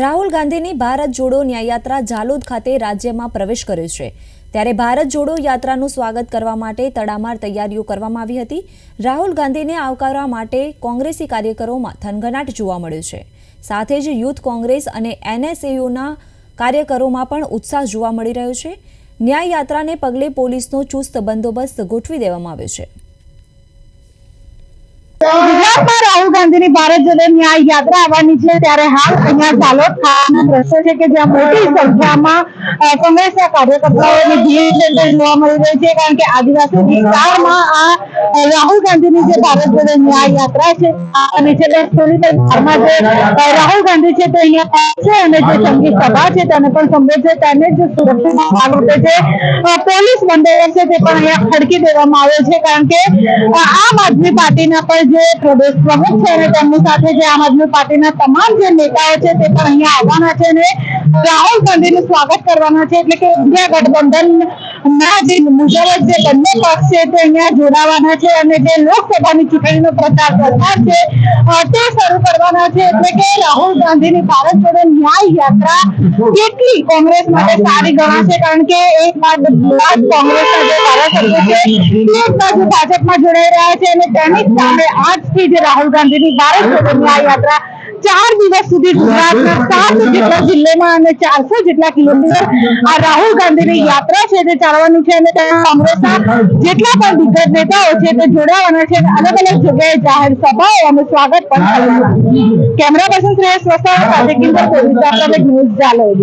રાહુલ ગાંધીની ભારત જોડો ન્યાયયાત્રા ઝાલોદ ખાતે રાજ્યમાં પ્રવેશ કર્યો છે। ત્યારે ભારત જોડો યાત્રાનું સ્વાગત કરવા માટે તડામાર તૈયારીઓ કરવામાં આવી હતી। રાહુલ ગાંધીને આવકારવા માટે કોંગ્રેસી કાર્યકરોમાં થનગનાટ જોવા મળ્યો છે। સાથે જ યુથ કોંગ્રેસ અને એનએસયુના કાર્યકરોમાં પણ ઉત્સાહ જોવા મળી રહ્યો છે। ન્યાય યાત્રાને પગલે પોલીસનો ચુસ્ત બંદોબસ્ત ગોઠવી દેવામાં આવ્યો છે। ગુજરાતમાં રાહુલ ગાંધીની ભારત જોડો ન્યાય યાત્રા આવવાની છે ત્યારે હાલ અહીંયા ઝાલોદ ખાતેનો દ્રશ્ય છે કે જ્યાં મોટી સંખ્યામાં કોંગ્રેસના કાર્યકર્તાઓની ભીડ જોવા મળી રહી છે કારણ કે આદિવાસી વિસ્તારમાં આ રાહુલ ગાંધીની જે ભારત જોડો ન્યાય યાત્રા છે અને છે તે પોલીસમાં જે રાહુલ ગાંધી છે તે અહીંયા છે અને જે સંગીત સભા છે તેને પણ સંબોધશે તેને જ સુરક્ષાના ભાગરૂપે છે પોલીસ બંદોબસ્ત છે તે પણ અહીંયા ખડકી દેવામાં આવ્યો છે કારણ કે આમ આદમી પાર્ટીના પણ જે પ્રદેશ પ્રમુખ છે અને તેમની સાથે જે આમ આદમી પાર્ટીના તમામ જે નેતાઓ છે તે પણ અહીંયા આવવાના છે અને રાહુલ ગાંધીનું સ્વાગત કરવાના છે એટલે કે ઇન્ડિયા ગઠબંધન ના જે મુજબ જે બંને પક્ષ છે તે અહીંયા જોડાવાના છે અને જે લોકસભાની ચૂંટણીનો પ્રચાર પ્રસાર છે તે શરૂ કરવાના છે એટલે કે રાહુલ ગાંધીની ભારત જોડો ન્યાય યાત્રા કેટલી કોંગ્રેસ માટે સારી ગણાશે કારણ કે એક બાજુ કોંગ્રેસના જે ધારાસભ્યો છે એક બાજુ ભાજપમાં જોડાઈ રહ્યા છે અને તેની સામે આજથી જે રાહુલ ગાંધીની ભારત જોડો ન્યાય યાત્રા 4 દિવસ સુધી ગુજરાતના 7 જેટલા જિલ્લામાં અને 400 જેટલા કિલોમીટર આ રાહુલ ગાંધીની યાત્રા છે તે ચાલવાની છે અને કોંગ્રેસના જેટલા પણ દિગ્ગજ નેતાઓ છે તે જોડાવાના છે અલગ અલગ જગ્યાએ જાહેર સભાઓ અને સ્વાગત પણ કરવાના છે। કેમેરા પર્સન શ્રેયસ વસાવા સાથે કિંજલ પોલીસ ન્યૂઝ ઝાલોદ।